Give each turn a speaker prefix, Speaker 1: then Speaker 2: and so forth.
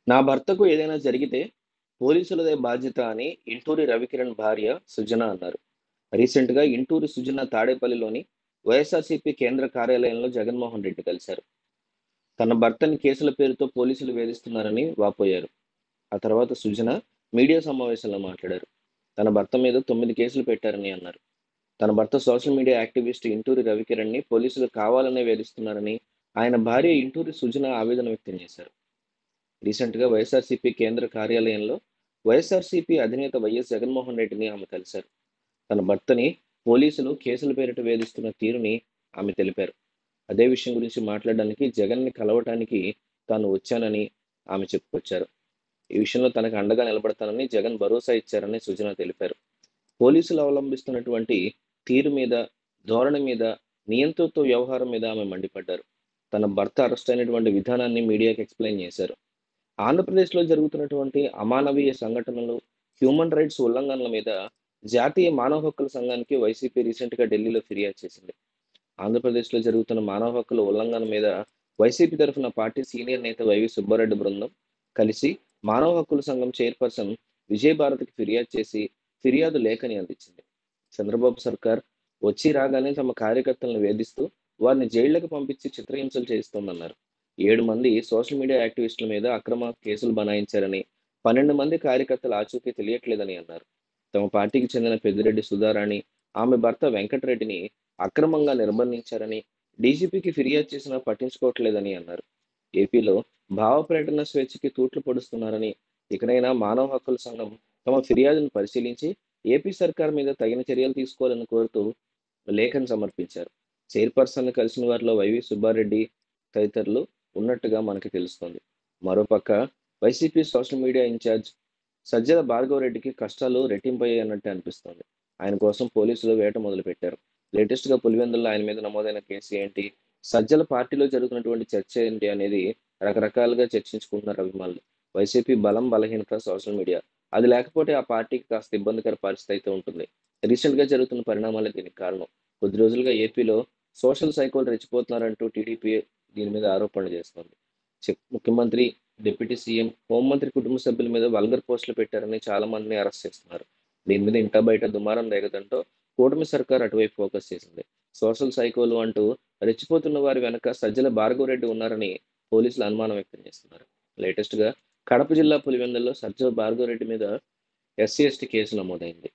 Speaker 1: నా భర్తకు ఏదైనా జరిగితే పోలీసులదే బాధ్యత అని ఇంటూరి రవికిరణ్ భార్య సుజన అన్నారు. రీసెంట్‌గా ఇంటూరి సుజన తాడేపల్లిలోని వైఎస్ఆర్‌సీపీ కేంద్ర కార్యాలయంలో జగన్మోహన్ రెడ్డి కలిశారు. తన భర్తని కేసుల పేరుతో పోలీసులు వేధిస్తున్నారని వాపోయారు. ఆ తర్వాత సుజన మీడియా సమావేశంలో మాట్లాడారు. తన భర్త మీద 9 కేసులు పెట్టారని అన్నారు. తన భర్త సోషల్ మీడియా యాక్టివిస్ట్ ఇంటూరి రవికిరణ్‌ని పోలీసులు కావాలనే వేధిస్తున్నారని ఆయన భార్య ఇంటూరి సుజన ఆవేదన వ్యక్తం చేశారు. రీసెంట్‌గా వైఎస్ఆర్‌సీపీ కేంద్ర కార్యాలయంలో వైఎస్ఆర్‌సీపీ అధినేత వైఎస్ జగన్మోహన్ రెడ్డిని ఆమె కలిశారు. తన భర్తని పోలీసులు కేసుల పేరిట వేధిస్తున్న తీరుని ఆమె తెలిపారు. అదే విషయం గురించి మాట్లాడడానికి జగన్‌ని కలవటానికి తాను వచ్చానని ఆమె చెప్పుకొచ్చారు. ఈ విషయంలో తనకు అండగా నిలబడతానని జగన్ భరోసా ఇచ్చారని సుజన తెలిపారు. పోలీసులు అవలంబిస్తున్నటువంటి తీరు మీద, ధోరణి మీద, నియంతృత్వ వ్యవహారం మీద ఆమె మండిపడ్డారు. తన భర్త అరెస్ట్ అయినటువంటి విధానాన్ని మీడియాకి ఎక్స్‌ప్లెయిన్ చేశారు. ఆంధ్రప్రదేశ్‌లో జరుగుతున్నటువంటి అమానవీయ సంఘటనలు, హ్యూమన్ రైట్స్ ఉల్లంఘనల మీద జాతీయ మానవ హక్కుల సంఘానికి వైసీపీ రీసెంట్‌గా ఢిల్లీలో ఫిర్యాదు చేసింది. ఆంధ్రప్రదేశ్‌లో జరుగుతున్న మానవ హక్కుల ఉల్లంఘన మీద వైసీపీ తరఫున పార్టీ సీనియర్ నేత వైవి సుబ్బారెడ్డి బృందం కలిసి మానవ హక్కుల సంఘం చైర్పర్సన్ విజయభారతికి ఫిర్యాదు చేసి ఫిర్యాదు లేఖని అందించింది. చంద్రబాబు సర్కార్ వచ్చి రాగానే తమ కార్యకర్తలను వేధిస్తూ వారిని జైళ్లకు పంపించి చిత్రహింసలు చేయిస్తోందన్నారు. 7 మంది సోషల్ మీడియా యాక్టివిస్టుల మీద అక్రమ కేసులు బనాయించారని, 12 మంది కార్యకర్తల ఆచూకీ తెలియట్లేదని అన్నారు. తమ పార్టీకి చెందిన పెద్దిరెడ్డి సుధారాణి, ఆమె భర్త వెంకటరెడ్డిని అక్రమంగా నిర్బంధించారని, డీజీపీకి ఫిర్యాదు చేసినా పట్టించుకోవట్లేదని అన్నారు. ఏపీలో భావ ప్రకటన స్వేచ్ఛకి తూట్లు పొడుస్తున్నారని, ఇకనైనా మానవ హక్కుల సంఘం తమ ఫిర్యాదును పరిశీలించి ఏపీ సర్కార్ మీద తగిన చర్యలు తీసుకోవాలని కోరుతూ లేఖను సమర్పించారు. చైర్పర్సన్‌ని కలిసిన వారిలో వైవి సుబ్బారెడ్డి తదితరులు ఉన్నట్టుగా మనకి తెలుస్తోంది. మరోపక్క YCP social media in-charge Sajjala భార్గవరెడ్డికి కష్టాలు రెట్టింపయ్యాయన్నట్టే అనిపిస్తోంది. ఆయన కోసం పోలీసులు వేట మొదలుపెట్టారు. లేటెస్ట్‌గా పులివెందుల్లో ఆయన మీద నమోదైన కేసు ఏంటి? సజ్జల పార్టీలో జరుగుతున్నటువంటి చర్చ ఏంటి అనేది రకరకాలుగా చర్చించుకుంటున్నారు అభిమానులు. వైసీపీ బలం, బలహీనత సోషల్ మీడియా. అది లేకపోతే ఆ పార్టీకి కాస్త ఇబ్బందికర పరిస్థితి అయితే ఉంటుంది. రీసెంట్‌గా జరుగుతున్న పరిణామాలే దీనికి కారణం. కొద్ది రోజులుగా ఏపీలో సోషల్ సైకోలు రెచ్చిపోతున్నారంటూ టీడీపీ దీని మీద ఆరోపణలు చేస్తోంది. ముఖ్యమంత్రి, డిప్యూటీ సీఎం, హోంమంత్రి కుటుంబ సభ్యుల మీద వల్గర్ పోస్టులు పెట్టారని చాలా మందిని అరెస్ట్ చేస్తున్నారు. దీని మీద ఇంటా బయట దుమారం రేగడంతో కూటమి సర్కార్ అటువైపు ఫోకస్ చేసింది. సోషల్ సైకోలు అంటూ రెచ్చిపోతున్న వారి వెనక సజ్జల భార్గవరెడ్డి ఉన్నారని పోలీసులు అనుమానం వ్యక్తం చేస్తున్నారు. లేటెస్ట్‌గా కడప జిల్లా పులివెందుల్లో సజ్జల భార్గవరెడ్డి మీద ఎస్సీ, ఎస్టీ కేసు నమోదైంది.